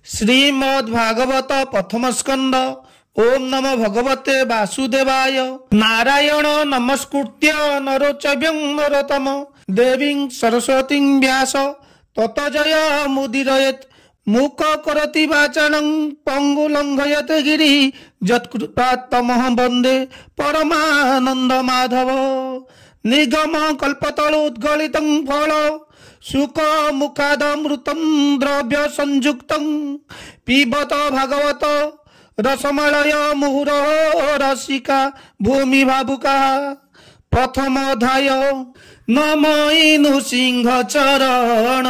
श्रीमद्भागवत प्रथम स्कंद। ओम नमो भगवते वासुदेवाय। नारायण नमस्कृत्य नरोचव्यं नरोत्तम देवीं सरस्वतीं व्यास ततो जय मुदीरयेत्। मूक करोति वाचालं पंगुलंघयते गिरि यत्कृपात्तमहं वन्दे परमानंद माधव। निगम कल्पतरोद्गलितं फल सुख मुखादमृतं द्रव्य संयुक्तं पिबत भागवत रसमलय मुहुरः रसिका भूमि भावुका। प्रथम अध्याय। नमो सिंह चरण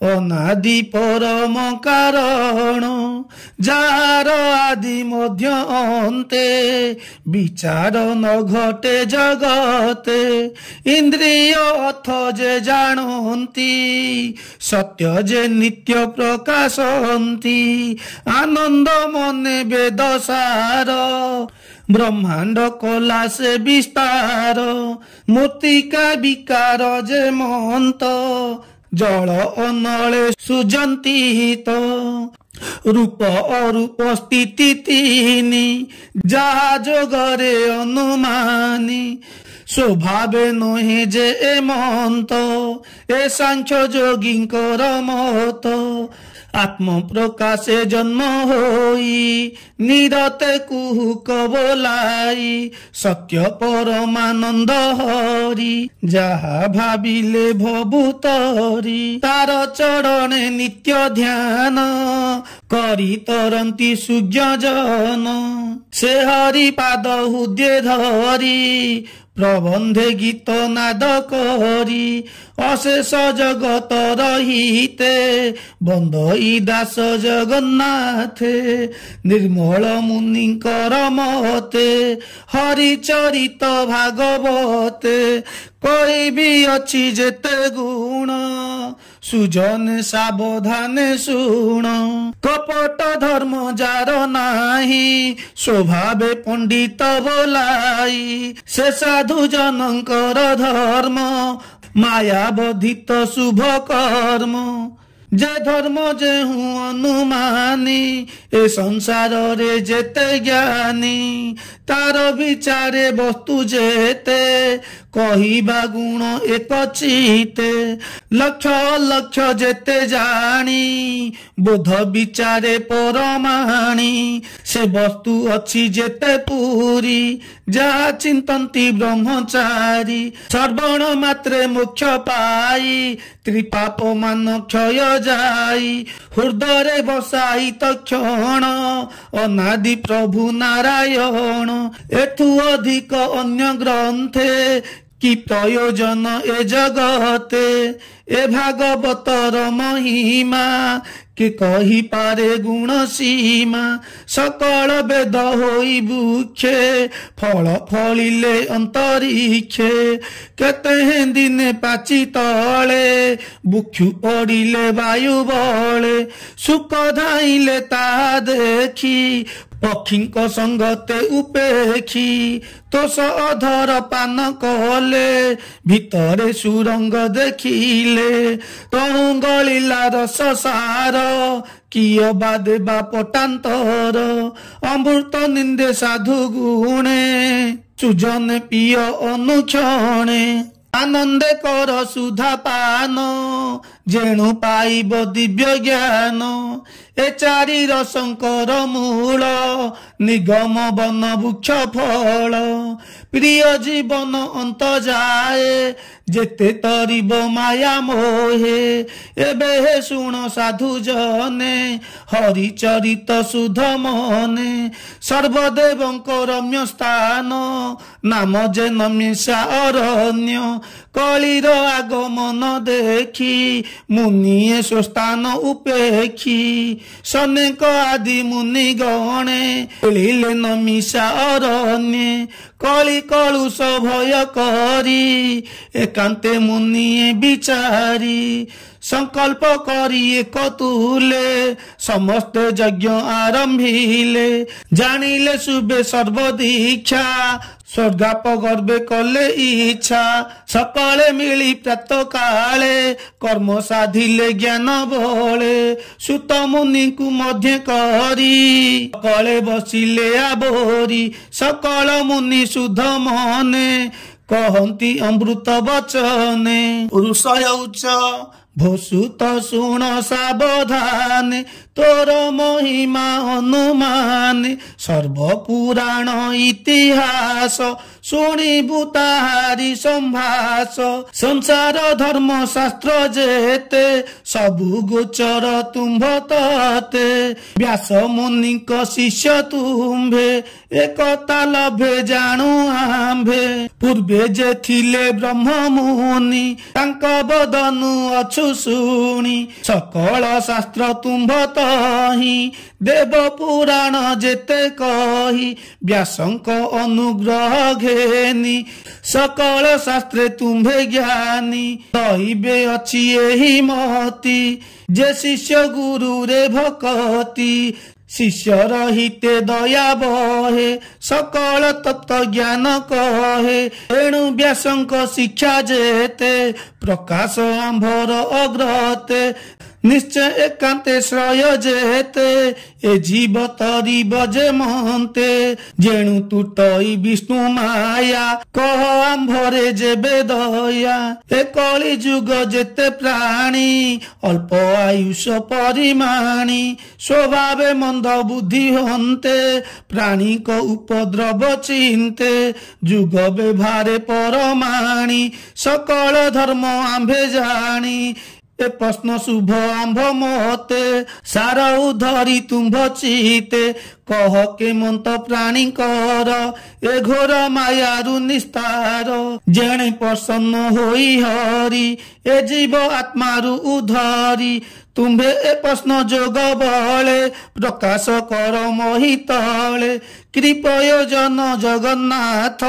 अनादि परम कारण जार आदि मध्य अन्ते विचार न घटे जगते। इंद्रिय अथ जे जानती सत्य जे नित्य प्रकाशन्ति। आनंद मने वेद सार ब्रह्मांड कला से विस्तार। मूर्तिका विकार जे मंत जल अनले सुजंती रूप अरूप स्थिति तीनी जहा जोगरे अनुमानी। स्वभावे नहे जे एमंत ए सांख्य योगींकर मत। आत्म प्रकाशे जन्म होई निरते कुहुक बोलाई। सत्य परमानंद हरि जहा भाविले भवुतरी। तार चरणे नित्य ध्यान करी तरंती सूर्य जन। से हरि पाद हृदय धरी प्रबंधे गीत नाद करी। अशेष जगत रहिते बंदई दास जगन्नाथे। निर्मल मुनिकर मते हरिचरित भागवते। कोई भी अच्छी जेते गुण सुजन सावधाने शुण। कपट धर्म जार नाही स्वभावे पंडित बोलाई। से साधु जनकर धर्म माया बधित शुभ कर्म। जे धर्म जे हूँ अनुमानी ए संसार रे जेते ज्ञानी। तार विचारे वस्तु जेते कहिबा गुण एक चिते। लक्ष लक्ष जेते जानी बोध विचारे परमाणी। से वस्तु अच्छी जेते पूरी जा चिंतन्ति ब्रह्मचारी। श्रवण मात्रे मोक्ष पाई त्रिपाप मान क्षय जाई। हृदय बसाई तक्षण अनादि प्रभु नारायण। एठू अधिक अन्य ग्रंथे कि प्रयोजन ए जगते। ए भागवतर महिमा कि कही पारे गुण सीमा। सकल वेद होई वृक्षे फल फलिले अंतरिक्षे। केते दिने पाची तले बुक्षु पड़िले वायु बले। सुख धाइले ता देखी पक्षीक संगते उपेक्षी। तोष अधर पान कले भितरे सुरंग देखिले। तहु गलिला रस सार किय बा देवा पटांतर। अमृत निंदे साधु गुणे सुजन पिय अनुक्षणे। आनंदे कर सुधा पान जेणु पाइब दिव्य ज्ञान। ए चारि रसंकर मूल निगम वन वृक्ष फल। प्रिय जीवन अंत जाए जेते तरिब माया मोहे। एबे शुण साधु जने हरिचरित सुध मने। सर्वदेवंक रम्य स्थान नाम जे नमिषा अरण्य। कलिर आगमन देखी मुनिए स्वस्थान उपेक्षी। सनेक आदि मुनि गणे एलिले नमिषा अरण्ये। कली कलुष भय करी एकांते मुनिए विचारी। संकल्प करी एक तुले समस्ते यज्ञ आरंभिले जानिले शुभे सर्व दीक्षा स्वर्गाप गर्भे कले इच्छा सकाले मिली प्रात काले कर्म साधिले ज्ञान बले सुत मुनि को मध्य करी सकाले बसिले आबोरी सकल मुनि शुद्ध मने कहती अमृत वचने ऋषय उच्च भूसुत शुण सावधान तोर महिमा अनुमान सर्व पुराण इतिहास शुणिबु ताहारी संभाष संसार धर्म शास्त्र जेते सबु गोचर तुम्भ तते व्यास मुनि शिष्य तुम्भे एकता लभे जानू आम्भे पूर्वे जे थिले ब्रह्म मुनि तांक बदनु अछु शुणी सकल शास्त्र तुम्भ तहि देव पुराण जेते कही व्यासंक अनुग्रह घेनी सकल शास्त्रे तुम्भे ज्ञानी दैवे अछि एहि मति जे शिष्य गुरु रे भक्ति शिष्य रहिते दया बहे सकल तत्व ज्ञान कहे एणु व्यासंक शिक्षा जेते प्रकाश आंभर अग्रते निश्चय एकांते श्रय जेते ए जीव तरीब जे महंते जेणु तुटई विष्णु माया कह आंभरे जेबे दया ए कली जुग जेते प्राणी अल्प आयुष परिमाणी स्वभावे मंद बुद्धि हन्ते प्राणी को उपद्रव चिंते जुग व्यवहारे परमाणी सकल धर्म आंभे जानी ए प्रश्न शुभ आंभ मते सार उधरी तुम्भ चिते कह के मंत प्राणी कर ए घोर मायारु निस्तार जेणे प्रसन्न होई हरि ए जीव आत्मारु उधरी तुम्भे ए प्रश्न जोग बले प्रकाश कर मोहि तले कृपय जन जगन्नाथ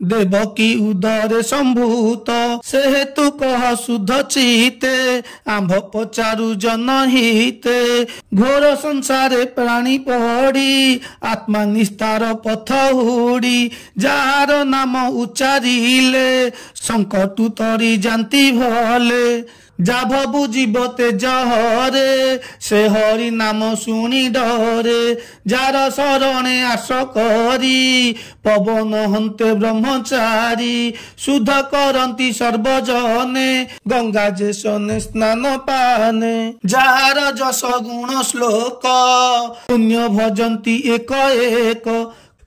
देवकी उदरे संभूत से हेतु कह शुद्ध चिते आंभ पचारु जन हिते घोर संसारे प्राणी पड़ी आत्मा निस्तार पथ हुड़ी जार नाम उच्चारिले संकटु तरी जानती भले जा भबु जीवते जहरे से हरि नाम शुणी डरे जार शरणे आस करी पवन हन्ते ब्रह्मचारी शुद्ध करंती सर्वजने गंगा जेसने स्नान पाने जार जस गुण श्लोक पुण्य भजंती एक एक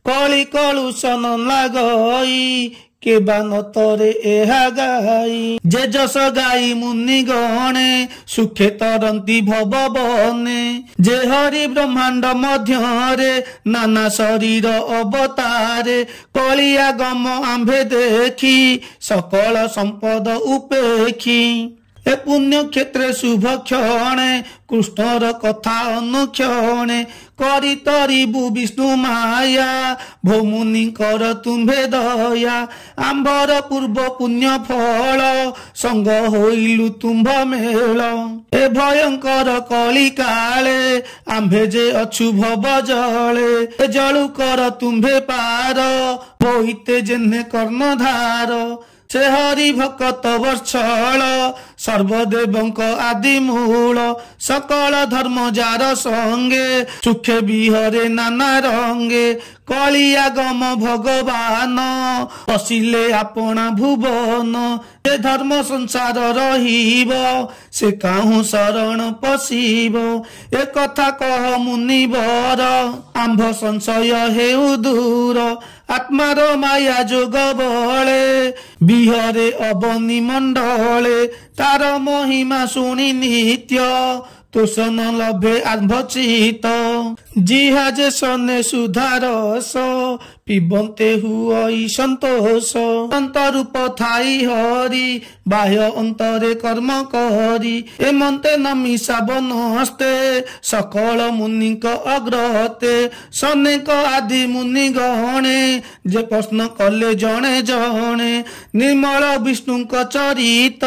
कली कलुषण लागई के बानतरे एहा गाई जे जस गाई मुनि गणे सुखे तरंती भव बने जे हरि ब्रह्मांड मध्यरे नाना शरीर अवतारे कलिया गम आंभे देखी सकल संपद उपेखी ए पुण्य क्षेत्रे शुभ क्षणे कृष्णर कथा अनुक्षणे करी तरिबु विष्णु माया भौमुनि कर तुम्भे दया आंबर पूर्व पुण्य फल संग होइलु तुम्भ मेल ए भयंकर कली काले आंभे जे अछु भव जले ए जलु कर तुम्भे पार होइते जेने कर्णधार से हरि भक्त वर्षल सर्वदेवंक आदि मूल सकल धर्म जार संगे सुखे बिहरे नाना रंगे कलिया गम भगवान पशिले आपना भुवन जे धर्म संसार रहिब से काहू शरण पशिब ए कथा कह मुनिवर आंभ संशय हेउ दूर आत्मार माया जोग बले बिहरे अबनी मंडले तार महिमा शुणी नित्य तोषण लभे आंभ चित जिहा जे सने सुधारस পিবন্তে হুই সন্তোষ অন্তরূপ থাই হরি বাহ্য অন্তরে কর্ম করি এমন্তে নমি শ্রাবণস্তে সকল মুনিଙ୍କ অগ্রতে সনেক আদি মুনি গণে যে প্রশ্ন কলে জনে জনে ନିର୍ମଳ ବିଷ୍ଣୁଙ୍କ ଚରିତ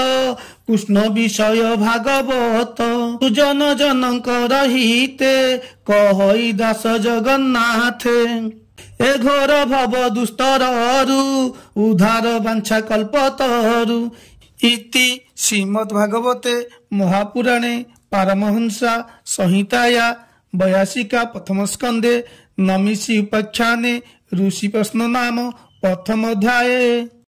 କୃଷ୍ଣ ବିଷୟ ଭାଗବତ ସୁଜନ ଜନଙ୍କର ହିତେ କହଇ ଦାସ ଜଗନ୍ନାଥେ ଏ ଘୋର ଭବ ଦୁସ୍ତରରୁ ଉଦ୍ଧାର ବାଞ୍ଛା କଳ୍ପତରୁ ଇତି ଶ୍ରୀମଦ୍ ଭାଗବତେ ମହାପୁରାଣେ ପାରମହଂସା ସଂହିତାୟା ବୟାସିକା ପ୍ରଥମ ସ୍କନ୍ଧେ ନମିଷି ଉପାଖ୍ୟାନେ ଋଷି ପ୍ରଶ୍ନ ନାମ ପ୍ରଥମ ଅଧ୍ୟାୟ।